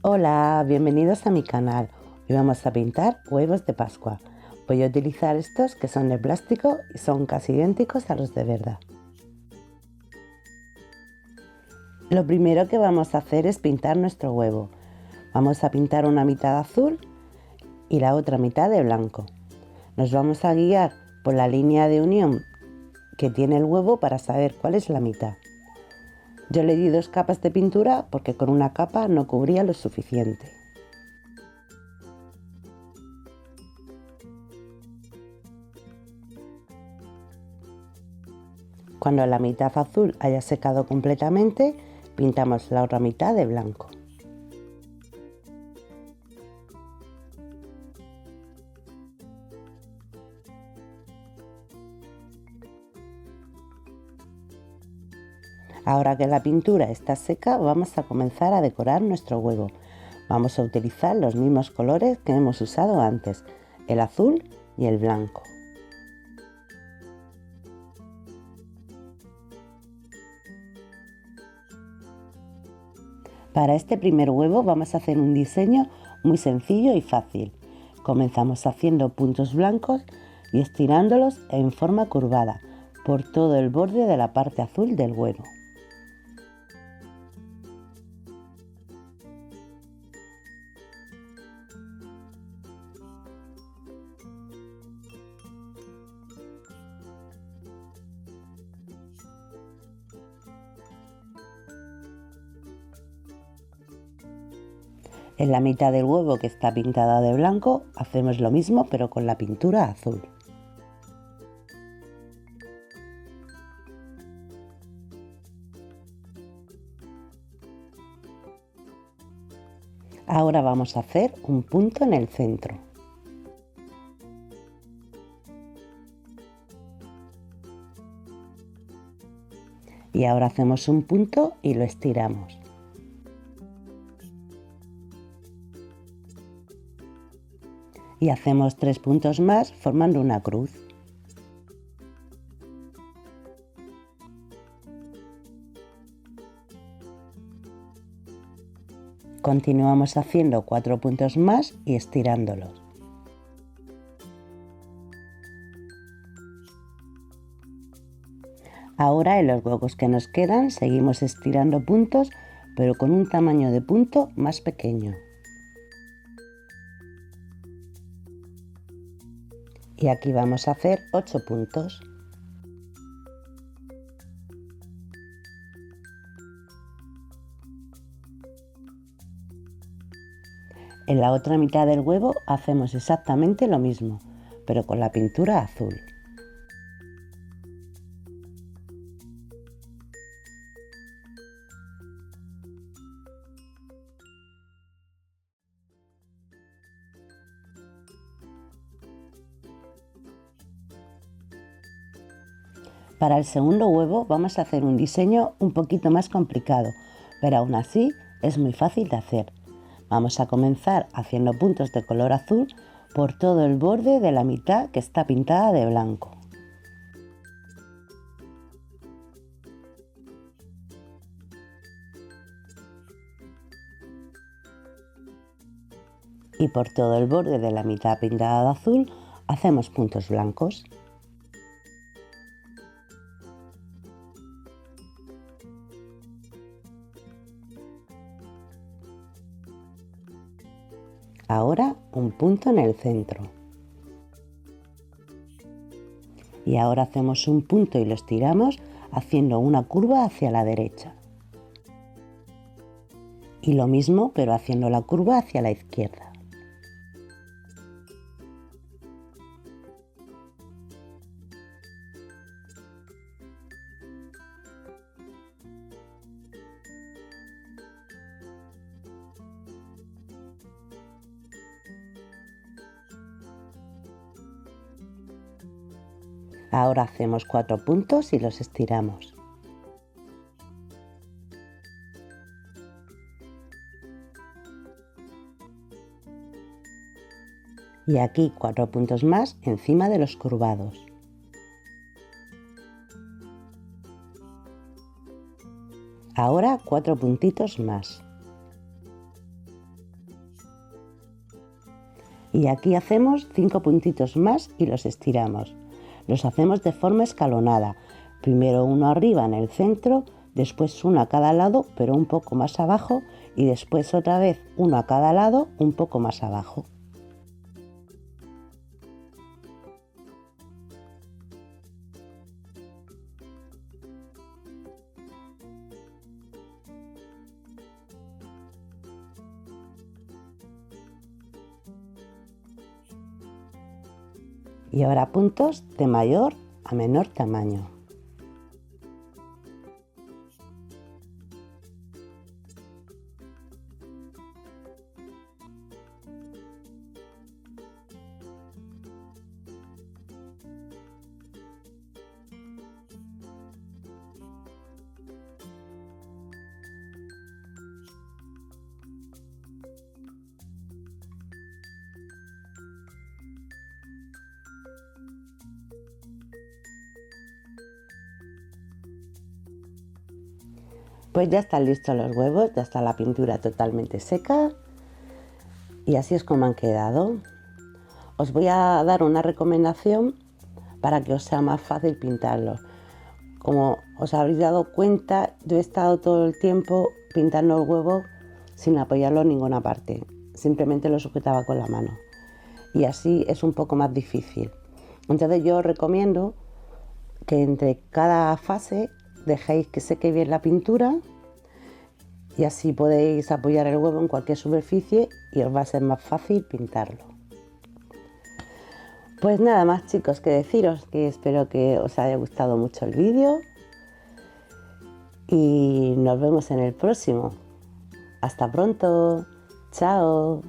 Hola, bienvenidos a mi canal. Hoy vamos a pintar huevos de Pascua. Voy a utilizar estos que son de plástico y son casi idénticos a los de verdad. Lo primero que vamos a hacer es pintar nuestro huevo. Vamos a pintar una mitad azul y la otra mitad de blanco. Nos vamos a guiar por la línea de unión que tiene el huevo para saber cuál es la mitad. Yo le di 2 capas de pintura porque con una capa no cubría lo suficiente. Cuando la mitad azul haya secado completamente, pintamos la otra mitad de blanco. Ahora que la pintura está seca, vamos a comenzar a decorar nuestro huevo. Vamos a utilizar los mismos colores que hemos usado antes, el azul y el blanco. Para este primer huevo vamos a hacer un diseño muy sencillo y fácil. Comenzamos haciendo puntos blancos y estirándolos en forma curvada por todo el borde de la parte azul del huevo. En la mitad del huevo que está pintada de blanco hacemos lo mismo pero con la pintura azul. Ahora vamos a hacer un punto en el centro. Y ahora hacemos un punto y lo estiramos. Y hacemos 3 puntos más formando una cruz. Continuamos haciendo 4 puntos más y estirándolos. Ahora en los huecos que nos quedan seguimos estirando puntos, pero con un tamaño de punto más pequeño. Y aquí vamos a hacer 8 puntos. En la otra mitad del huevo hacemos exactamente lo mismo, pero con la pintura azul. Para el segundo huevo vamos a hacer un diseño un poquito más complicado, pero aún así es muy fácil de hacer. Vamos a comenzar haciendo puntos de color azul por todo el borde de la mitad que está pintada de blanco. Y por todo el borde de la mitad pintada de azul hacemos puntos blancos. Ahora un punto en el centro. Y ahora hacemos un punto y lo estiramos haciendo una curva hacia la derecha. Y lo mismo pero haciendo la curva hacia la izquierda. Ahora hacemos 4 puntos y los estiramos. Y aquí 4 puntos más encima de los curvados. Ahora 4 puntitos más. Y aquí hacemos 5 puntitos más y los estiramos. Los hacemos de forma escalonada. Primero uno arriba en el centro, después uno a cada lado, pero un poco más abajo, y después otra vez uno a cada lado, un poco más abajo. Y ahora puntos de mayor a menor tamaño. Pues ya están listos los huevos, ya está la pintura totalmente seca y así es como han quedado. Os voy a dar una recomendación para que os sea más fácil pintarlos. Como os habréis dado cuenta, yo he estado todo el tiempo pintando el huevo sin apoyarlo en ninguna parte, simplemente lo sujetaba con la mano y así es un poco más difícil. Entonces yo os recomiendo que entre cada fase dejéis que seque bien la pintura y así podéis apoyar el huevo en cualquier superficie y os va a ser más fácil pintarlo. Pues nada más, chicos, que deciros que espero que os haya gustado mucho el vídeo y nos vemos en el próximo. Hasta pronto, chao.